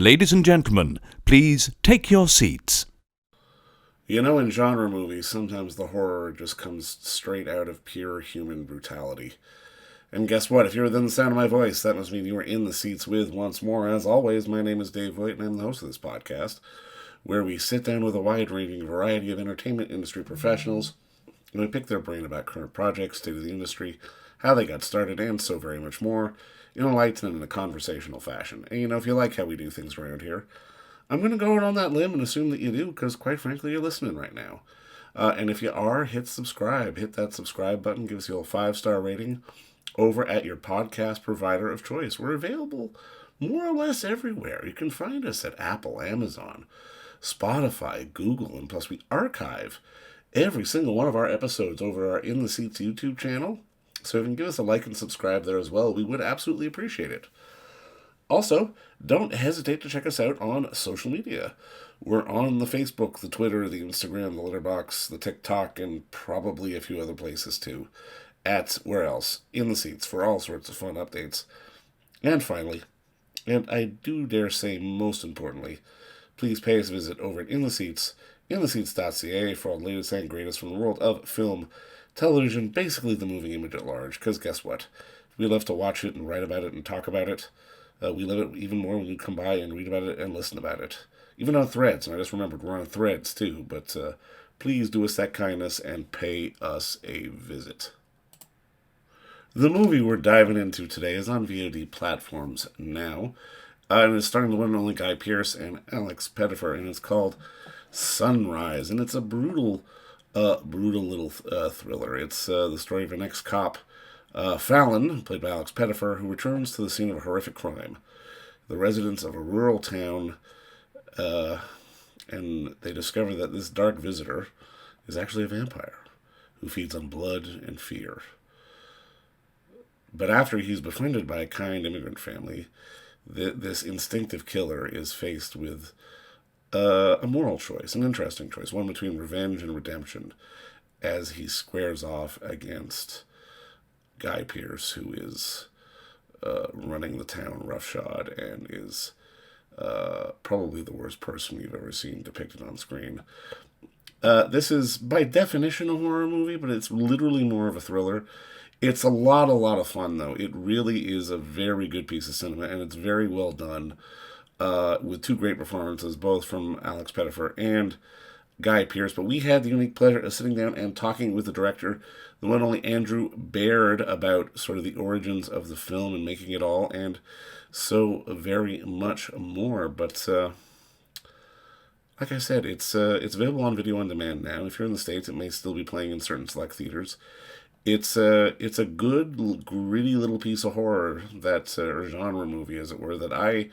Ladies and gentlemen, please take your seats. You know, in genre movies, sometimes the horror just comes straight out of pure human brutality. And guess what? If you're within the sound of my voice, that must mean you are in the seats with once more. As always, my name is Dave Voigt, and I'm the host of this podcast, where we sit down with a wide-ranging variety of entertainment industry professionals, and we pick their brain about current projects, state of the industry, how they got started, and so very much more, in a light and in a conversational fashion. And you know, if you like how we do things around here, I'm going to go out on that limb and assume that you do, because quite frankly, you're listening right now. And if you are, hit subscribe. Hit that subscribe button. Give us your 5-star rating over at your podcast provider of choice. We're available more or less everywhere. You can find us at Apple, Amazon, Spotify, Google, and plus we archive every single one of our episodes over our In the Seats YouTube channel. So if you can give us a like and subscribe there as well, we would absolutely appreciate it. Also, don't hesitate to check us out on social media. We're on the Facebook, the Twitter, the Instagram, the Letterboxd, the TikTok, and probably a few other places too. At where else? In the Seats for all sorts of fun updates. And finally, and I do dare say most importantly, please pay us a visit over at In the Seats, intheseats.ca for all the latest and greatest from the world of film, television, basically the moving image at large. Because guess what? We love to watch it and write about it and talk about it. We love it even more when you come by and read about it and listen about it. Even on Threads. And I just remembered we're on Threads too. But please do us that kindness and pay us a visit. The movie we're diving into today is on VOD Platforms now. And it's starring the one and only Guy Pearce and Alex Pettyfer. And it's called Sunrise. And it's a brutal little thriller. It's the story of an ex-cop, Fallon, played by Alex Pettyfer, who returns to the scene of a horrific crime. The residents of a rural town, and they discover that this dark visitor is actually a vampire who feeds on blood and fear. But after he's befriended by a kind immigrant family, this instinctive killer is faced with a moral choice, an interesting choice, one between revenge and redemption, as he squares off against Guy Pearce, who is running the town roughshod and is probably the worst person you've ever seen depicted on screen. This is, by definition, a horror movie, but it's literally more of a thriller. It's a lot of fun, though. It really is a very good piece of cinema, and it's very well done, with two great performances, both from Alex Pettyfer and Guy Pearce. But we had the unique pleasure of sitting down and talking with the director, the one and only Andrew Baird, about sort of the origins of the film and making it all, and so very much more. But like I said, it's available on video on demand now. If you're in the States, it may still be playing in certain select theaters. It's a good, gritty little piece of horror that, or genre movie, as it were, that I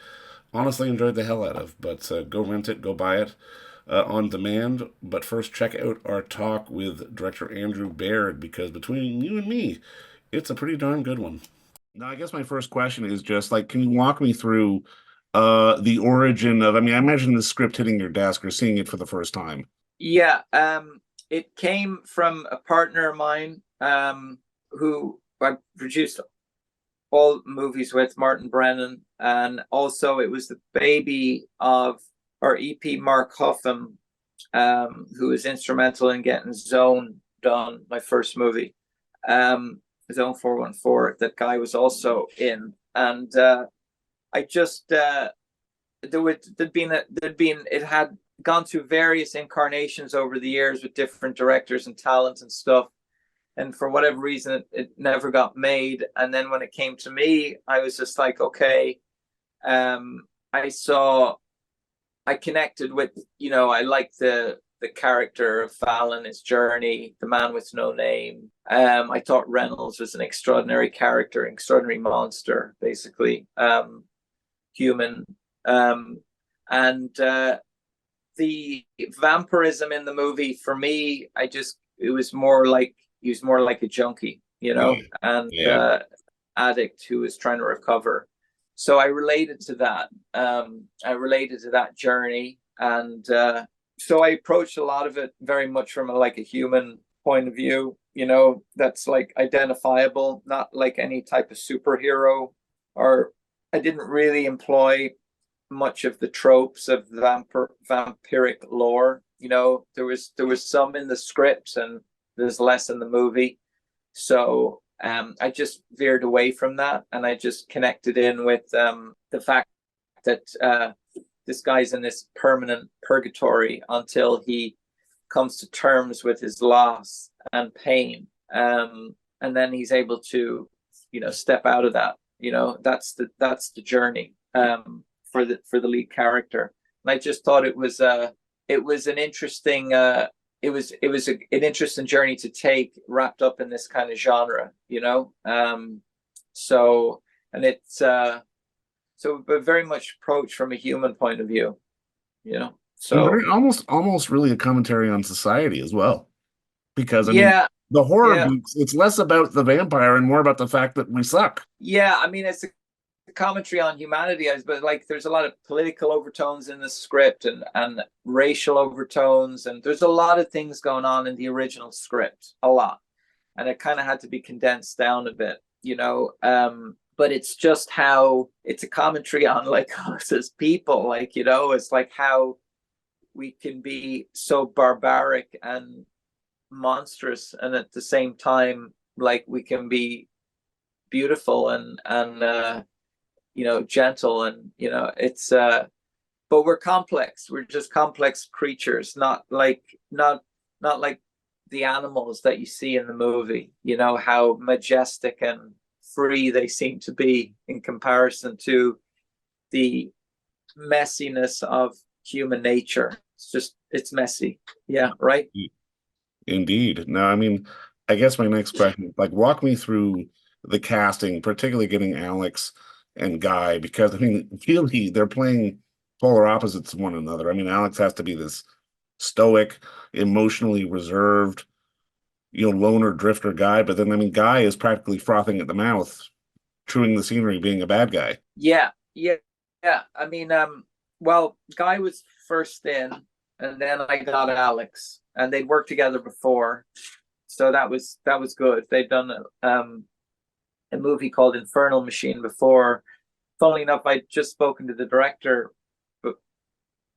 honestly enjoyed the hell out of. But go rent it, go buy it on demand. But first, check out our talk with director Andrew Baird, because between you and me, it's a pretty darn good one. Now, I guess my first question is just like, can you walk me through the origin of? I mean, I imagine the script hitting your desk or seeing it for the first time. Yeah, it came from a partner of mine who I produced all movies with, Martin Brennan, and also it was the baby of our EP, Mark Huffam, who was instrumental in getting Zone done, my first movie, Zone 414, that Guy was also in. And I just it had gone through various incarnations over the years with different directors and talent and stuff, and for whatever reason it never got made. And then when it came to me, I was just like, okay, I connected with, I liked the character of Fallon, his journey, the man with no name. I thought Reynolds was an extraordinary character, extraordinary monster, basically, human. And the vampirism in the movie, for me, it was more like, he was more like a junkie, and addict who was trying to recover. So I related to that. I related to that journey, and so I approached a lot of it very much from a human point of view, that's like identifiable, not like any type of superhero. Or I didn't really employ much of the tropes of vampiric lore. You know, there was some in the script, and there's less in the movie. So I just veered away from that, and I just connected in with the fact that this guy's in this permanent purgatory until he comes to terms with his loss and pain, and then he's able to, you know, step out of that. You know, that's the journey for the lead character. And I just thought it was an interesting an interesting journey to take, wrapped up in this kind of genre, you know. So, and it's but very much approached from a human point of view, you know. And So very, almost really a commentary on society as well. Because I mean, yeah, the horror yeah, beats, it's less about the vampire and more about the fact that we suck. yeah. I mean, it's a commentary on humanity, but like there's a lot of political overtones in the script, and racial overtones, and there's a lot of things going on in the original script, a lot, and it kind of had to be condensed down a bit, you know. But it's just how it's a commentary on like us as people, like, you know, it's like how we can be so barbaric and monstrous, and at the same time, like, we can be beautiful and you know, gentle, and, you know, it's but we're complex. We're just complex creatures, not like the animals that you see in the movie, you know, how majestic and free they seem to be in comparison to the messiness of human nature. It's messy. Yeah, right. Indeed. Now, I mean, I guess my next question, like, walk me through the casting, particularly getting Alex and Guy, because I mean, really, they're playing polar opposites of one another. I mean, Alex has to be this stoic, emotionally reserved, you know, loner drifter guy, but then I mean, Guy is practically frothing at the mouth, chewing the scenery, being a bad guy. Yeah, yeah, yeah. I mean, well, Guy was first in, and then I got Alex, and they'd worked together before, so that was good. They'd done a movie called Infernal Machine before. Funnily enough, I'd just spoken to the director, but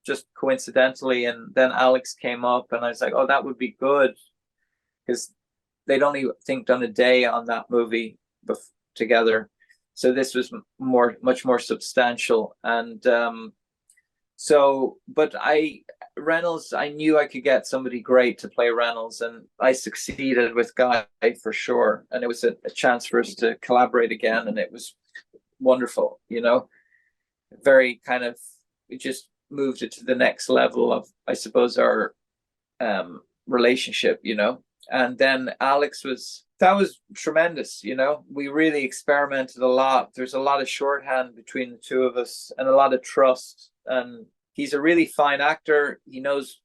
just coincidentally, and then Alex came up, and I was like, "Oh, that would be good," because they'd only, think, done a day on that movie together. So this was much more substantial. And so, but Reynolds, I knew I could get somebody great to play Reynolds, and I succeeded with Guy for sure. And it was a chance for us to collaborate again, and it was wonderful, you know. Very kind of, it just moved it to the next level of, I suppose, our relationship, you know. And then Alex that was tremendous, you know. We really experimented a lot. There's a lot of shorthand between the two of us, and a lot of trust. And he's a really fine actor. He knows,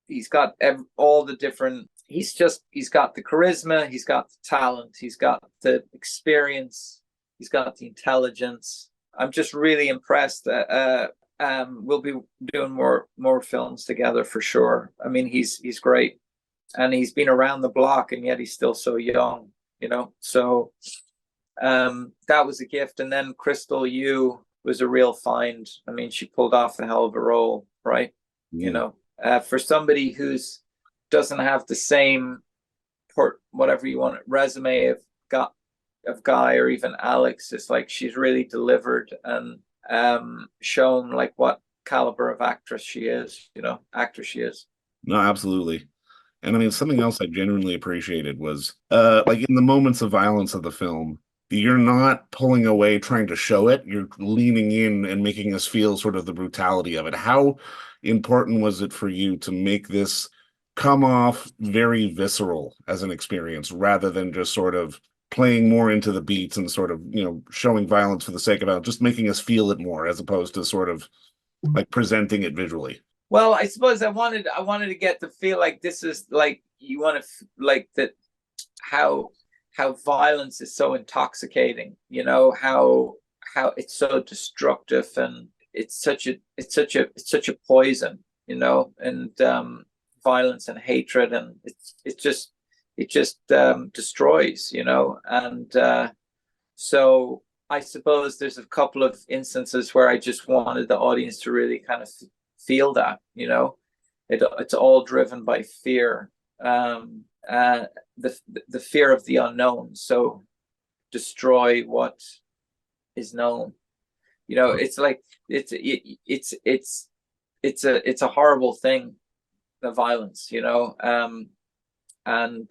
he's got all the different, he's got the charisma, he's got the talent, he's got the experience, he's got the intelligence. I'm just really impressed. We'll be doing more films together for sure. I mean, he's great, and he's been around the block, and yet he's still so young, you know. So that was a gift. And then Crystal Yu was a real find. I mean, she pulled off a hell of a role, right? You know, for somebody who's doesn't have the same whatever you want resume of Guy or even Alex, it's like she's really delivered and shown like what caliber of actress she is, you know, actor she is. No, absolutely. And I mean, something else I genuinely appreciated was like in the moments of violence of the film, you're not pulling away trying to show it. You're leaning in and making us feel sort of the brutality of it. How important was it for you to make this come off very visceral as an experience rather than just sort of playing more into the beats and sort of, you know, showing violence for the sake of it, just making us feel it more as opposed to sort of like presenting it visually? Well, I suppose I wanted to get to feel like this is like, you want to like that, how violence is so intoxicating, you know, how it's so destructive, and it's such a poison, you know, and violence and hatred, and it just destroys, you know. And so I suppose there's a couple of instances where I just wanted the audience to really kind of feel that, you know, it's all driven by fear, the fear of the unknown. So destroy what is known. You know, it's like it's a horrible thing, the violence, you know, and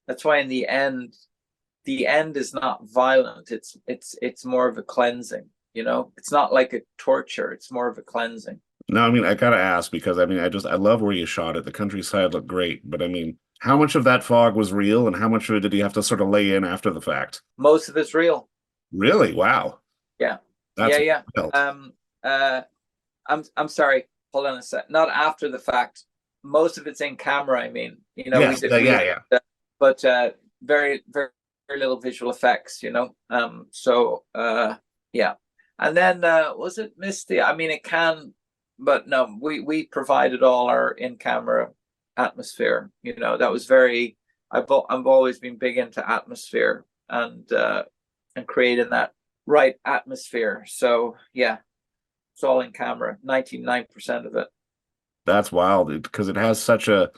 that's why in the end is not violent. It's more of a cleansing, you know. It's not like a torture. It's more of a cleansing. No, I mean, I gotta ask because I mean, I love where you shot it. The countryside looked great, but I mean, how much of that fog was real, and how much of it did you have to sort of lay in after the fact? Most of it's real. Really? Wow. Yeah. That's Yeah. wild. I'm sorry. Hold on a sec. Not after the fact. Most of it's in camera. I mean, you know, Yes, yeah. but very, very, very little visual effects. You know. Yeah. And then was it misty? I mean, it can, but no. We provided all our in-camera atmosphere. You know, that was very. I've always been big into atmosphere and creating that right atmosphere. So yeah, it's all in camera. 99% of it. That's wild because it has such a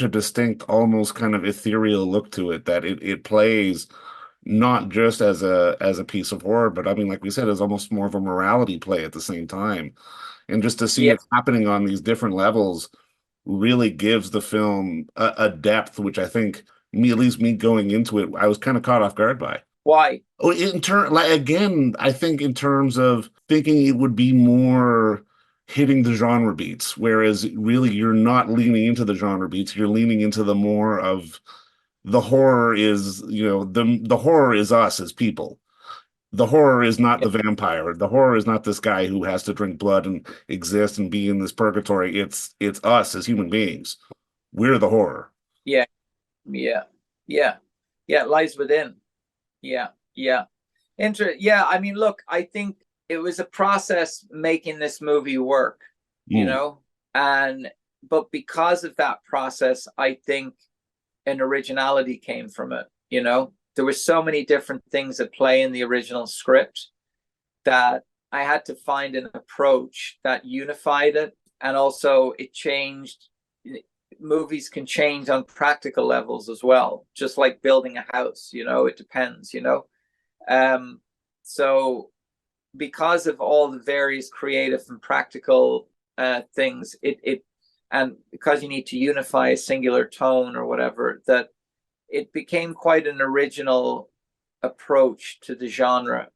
distinct, almost kind of ethereal look to it that it plays not just as a piece of horror, but I mean, like we said, as almost more of a morality play at the same time. And just to see Yeah. it happening on these different levels really gives the film a depth, which I think me, at least me going into it, I was kind of caught off guard by. Why? Oh, like again, I think in terms of thinking it would be more hitting the genre beats, whereas really you're not leaning into the genre beats, you're leaning into the more of the horror is, you know, the horror is us as people. The horror is not Yeah. the vampire. The horror is not this guy who has to drink blood and exist and be in this purgatory. It's us as human beings. We're the horror. Yeah. Yeah. Yeah. Yeah. It lies within. Yeah. Yeah. Yeah. I mean, look, I think it was a process making this movie work, you Mm. know, but because of that process, I think an originality came from it, you know. There were so many different things at play in the original script that I had to find an approach that unified it, and also it changed. Movies can change on practical levels as well, just like building a house, you know. It depends, you know. So because of all the various creative and practical things, and because you need to unify a singular tone or whatever, that it became quite an original approach to the genre.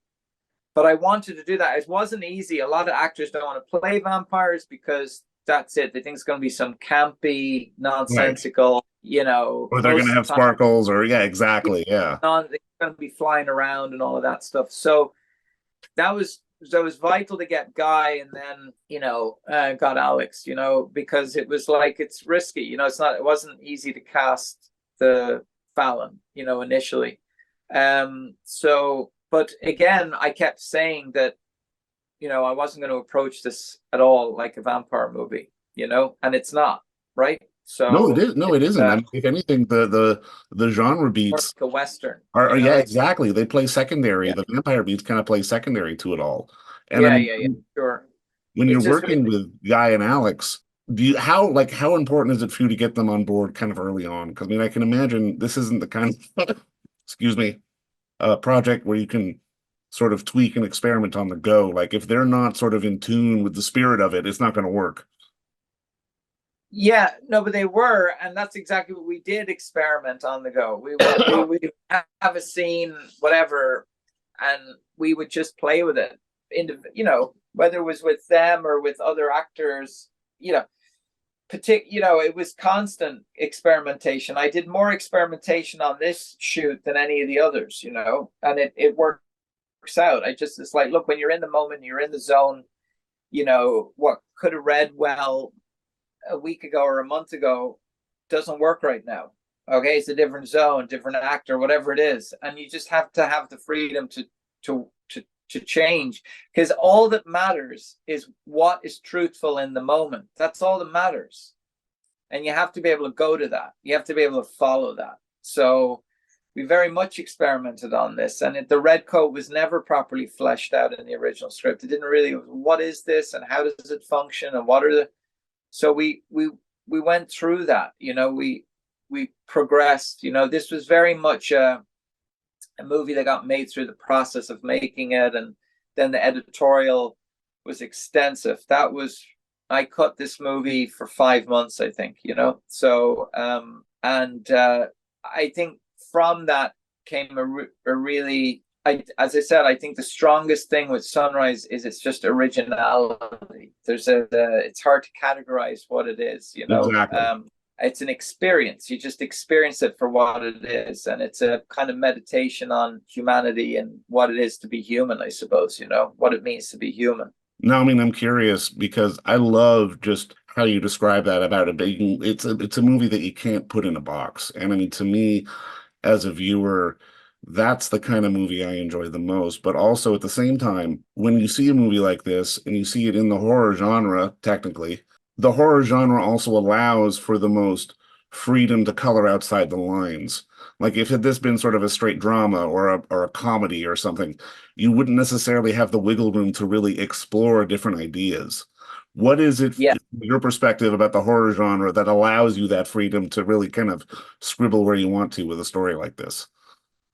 But I wanted to do that. It wasn't easy. A lot of actors don't want to play vampires because that's it. They think it's going to be some campy, nonsensical, right, you know. Or they're going to have sparkles, or yeah, exactly, yeah. They're going to be flying around and all of that stuff. So that was vital to get Guy, and then, you know, got Alex, you know, because it was like, it's risky, you know. It wasn't easy to cast the Fallon, you know, initially. So, but again, I kept saying that, you know, I wasn't going to approach this at all like a vampire movie, you know, and it's not, right? So no, it is. No, it isn't. I mean, if anything, the genre beats like a Western are yeah, exactly. They play secondary. Yeah. The vampire beats kind of play secondary to it all. And yeah, I mean, yeah, sure. when you're working with Guy and Alex, how important is it for you to get them on board kind of early on? Because I mean, I can imagine this isn't the kind of excuse me, project where you can sort of tweak and experiment on the go. Like if they're not sort of in tune with the spirit of it, it's not going to work. Yeah, no, but they were, and that's exactly what we did. Experiment on the go. We would have a scene, whatever, and we would just play with it. You know, whether it was with them or with other actors, you know, it was constant experimentation. I did more experimentation on this shoot than any of the others, you know, and it works out. It's like, look, when you're in the moment, you're in the zone, you know, what could have read well a week ago or a month ago doesn't work right now. Okay, it's a different zone, different actor, whatever it is, and you just have to have the freedom to change, because all that matters is what is truthful in the moment. That's all that matters, and you have to be able to go to that. You have to be able to follow that. So we very much experimented on this, and the red coat was never properly fleshed out in the original script. It didn't really, what is this and how does it function and what are the, so we went through that, you know, we progressed, you know. This was very much a movie that got made through the process of making it, and then the editorial was extensive. That was, I cut this movie for 5 months, I think, you know. So I think from that came a really, as I said, I think the strongest thing with Sunrise is it's just originality. It's hard to categorize what it is, you know. Exactly. It's an experience. You just experience it for what it is, and it's a kind of meditation on humanity and what it is to be human, I suppose, you know, what it means to be human. No, I mean, I'm curious because I love just how you describe that about it being, it's a movie that you can't put in a box. And I mean, to me, as a viewer, that's the kind of movie I enjoy the most. But also at the same time, when you see a movie like this and you see it in the horror genre, technically, the horror genre also allows for the most freedom to color outside the lines. Like if had this been sort of a straight drama or a comedy or something, you wouldn't necessarily have the wiggle room to really explore different ideas. What is it, Yeah. from your perspective, about the horror genre that allows you that freedom to really kind of scribble where you want to with a story like this?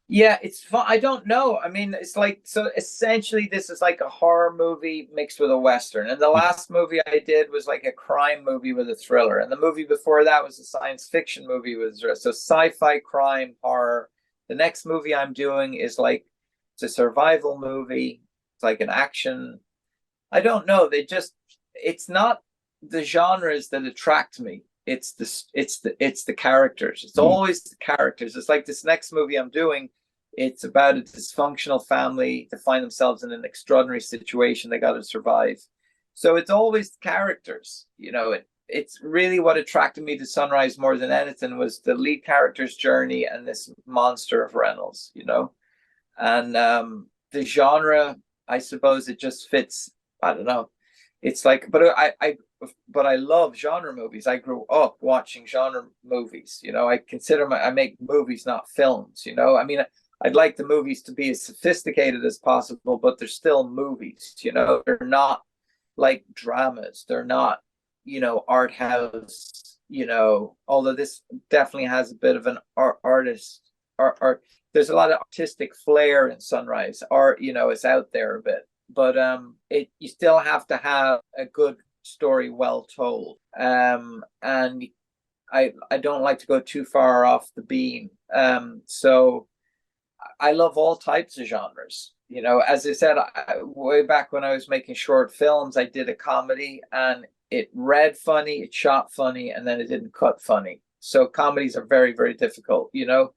Yeah, it's fun. I don't know. I mean, it's like, so essentially this is like a horror movie mixed with a Western. And the last movie I did was like a crime movie with a thriller. And the movie before that was a science fiction movie with, so sci-fi, crime, horror. The next movie I'm doing is like, it's a survival movie. It's like an action. I don't know. It's not the genres that attract me. It's the characters. It's always the characters. It's like this next movie I'm doing, it's about a dysfunctional family to find themselves in an extraordinary situation they got to survive. So it's always the characters, you know. It's really what attracted me to Sunrise more than anything was the lead character's journey and this monster of Reynolds, you know. And the genre, I suppose it just fits. I don't know. It's like, but I love genre movies. I grew up watching genre movies. You know, I make movies, not films. You know, I mean, I'd like the movies to be as sophisticated as possible, but they're still movies. You know, they're not like dramas. They're not, you know, art house. You know, although this definitely has a bit of an art. There's a lot of artistic flair in Sunrise. Art, you know, is out there a bit, but you still have to have a good story well told, and I don't like to go too far off the beam. So I love all types of genres, you know. As I said, way back when I was making short films, I did a comedy and it read funny, it shot funny, and then it didn't cut funny. So comedies are very, very difficult, you know.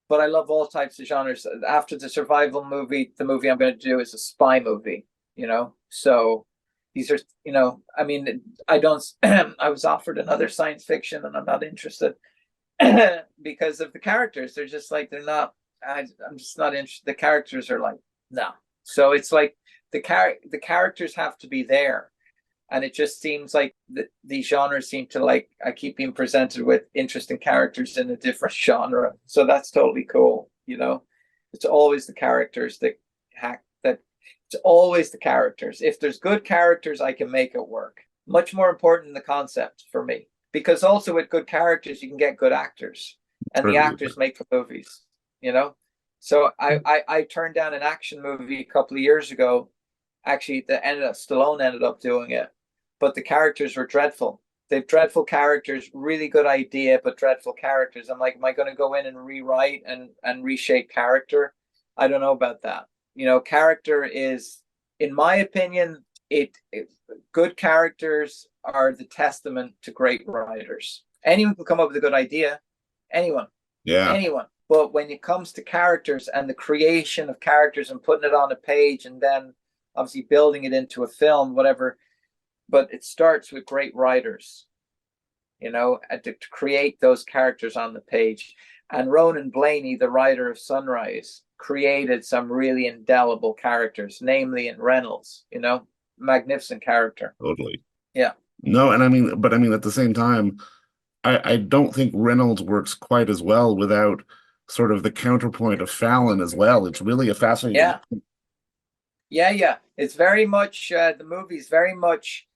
But I love all types of genres. After the survival movie, the movie I'm going to do is a spy movie, you know. So these are, you know, I mean, I don't, I was offered another science fiction and I'm not interested because of the characters. They're just like, I'm just not interested. The characters are like, no. So it's like the characters have to be there. And it just seems like these genres seem to like, I keep being presented with interesting characters in a different genre. So that's totally cool. You know, it's always the characters it's always the characters. If there's good characters, I can make it work. Much more important than the concept for me, because also with good characters, you can get good actors and the actors make the movies, you know? So I turned down an action movie a couple of years ago. Actually, Stallone ended up doing it, but the characters were dreadful. They have dreadful characters, really good idea, but dreadful characters. I'm like, am I going to go in and rewrite and reshape character? I don't know about that. You know, character is, in my opinion, good characters are the testament to great writers. Anyone can come up with a good idea. Anyone. But when it comes to characters and the creation of characters and putting it on a page and then obviously building it into a film, whatever, but it starts with great writers, you know, to create those characters on the page. And Ronan Blaney, the writer of Sunrise, created some really indelible characters, namely in Reynolds, you know, magnificent character. Totally. Yeah. No, and I mean, but I mean, at the same time, I don't think Reynolds works quite as well without sort of the counterpoint of Fallon as well. It's really a fascinating. Yeah, yeah. It's very much the movie's very much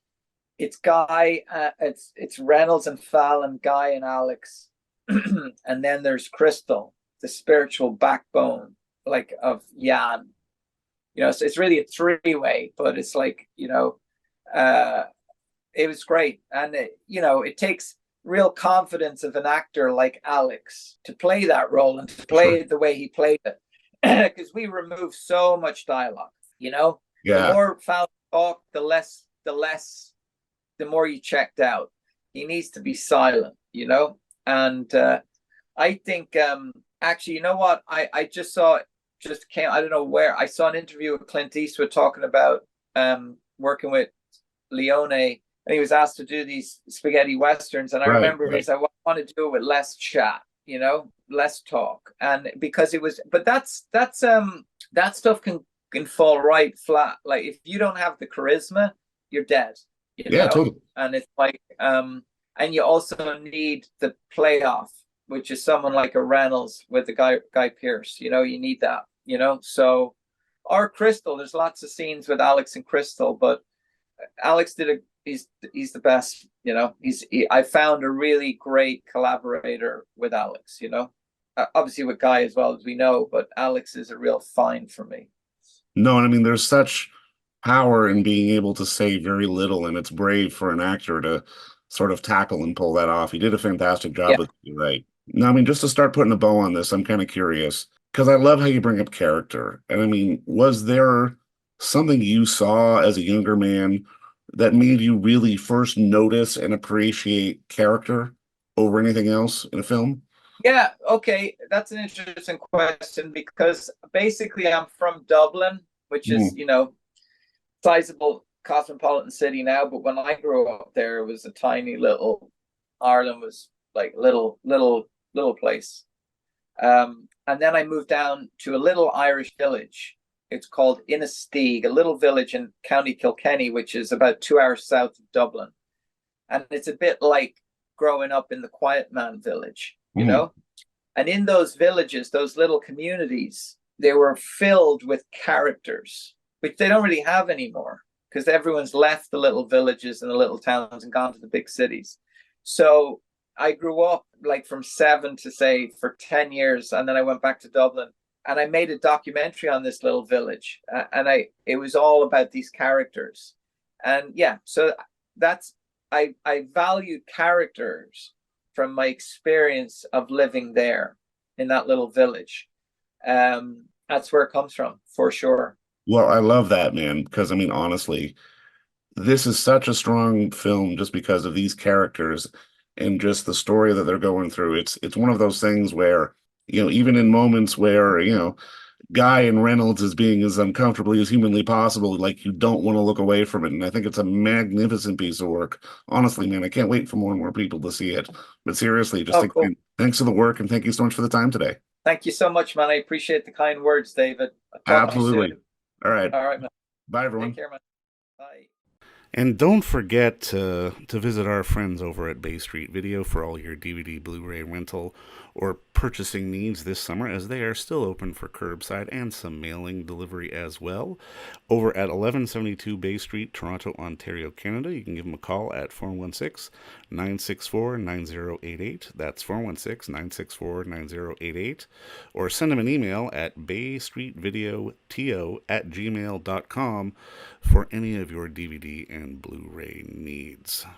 it's Guy, it's Reynolds and Fallon, Guy and Alex, and then there's Crystal, the spiritual backbone, like of Jan. So it's really a three-way, but it's like uh, it was great, and it takes real confidence of an actor like Alex to play that role and to play Sure. it the way he played it, because we remove so much dialogue. The Yeah. more Fallon talk, the more you checked out. He needs to be silent. And I think actually, you know what? I just saw just came. I don't know where I saw an interview with Clint Eastwood talking about working with Leone, and he was asked to do these spaghetti westerns. And I Right. remember he Right. said, "Well, I want to do it with less chat, less talk." And because it was, but that stuff can fall right flat. Like if you don't have the charisma, you're dead. Yeah, totally. And it's like and you also need the playoff, which is someone like a Reynolds with the guy Pearce. You need that. So or Crystal. There's lots of scenes with Alex and Crystal, but Alex did he's the best. I found a really great collaborator with Alex. Obviously with Guy as well, as we know, but Alex is a real find for me. No, and I mean, there's such power in being able to say very little, and it's brave for an actor to sort of tackle and pull that off. He did a fantastic job Yeah. with you, right? Now, I mean, just to start putting a bow on this, I'm kind of curious because I love how you bring up character. And I mean, was there something you saw as a younger man that made you really first notice and appreciate character over anything else in a film? Yeah, okay. That's an interesting question because basically I'm from Dublin, which is, Mm, sizable cosmopolitan city now, but when I grew up there, it was a tiny little Ireland was like little place. And then I moved down to a little Irish village. It's called Innisteag, a little village in County Kilkenny, which is about 2 hours south of Dublin. And it's a bit like growing up in the Quiet Man village, you mm, know? And in those villages, those little communities, they were filled with characters, which they don't really have anymore because everyone's left the little villages and the little towns and gone to the big cities. So I grew up like from 7 to say for 10 years. And then I went back to Dublin and I made a documentary on this little village. It was all about these characters. And yeah, so that's, I valued characters from my experience of living there in that little village. That's where it comes from for sure. Well, I love that, man, because I mean, honestly, this is such a strong film just because of these characters and just the story that they're going through. It's one of those things where, even in moments where, Guy and Reynolds is being as uncomfortably as humanly possible, like you don't want to look away from it. And I think it's a magnificent piece of work. Honestly, man, I can't wait for more and more people to see it. But seriously, just Oh, cool. thanks for the work and thank you so much for the time today. Thank you so much, man. I appreciate the kind words, David. I'll talk to you Absolutely. soon. All right. All right, man. Bye, Take everyone. care, man. Bye. And don't forget to visit our friends over at Bay Street Video for all your DVD, Blu-ray rental, or purchasing needs this summer, as they are still open for curbside and some mailing delivery as well. Over at 1172 Bay Street, Toronto, Ontario, Canada, you can give them a call at 416-964-9088. That's 416-964-9088. Or send them an email at baystreetvideoto@gmail.com for any of your DVD and Blu-ray needs.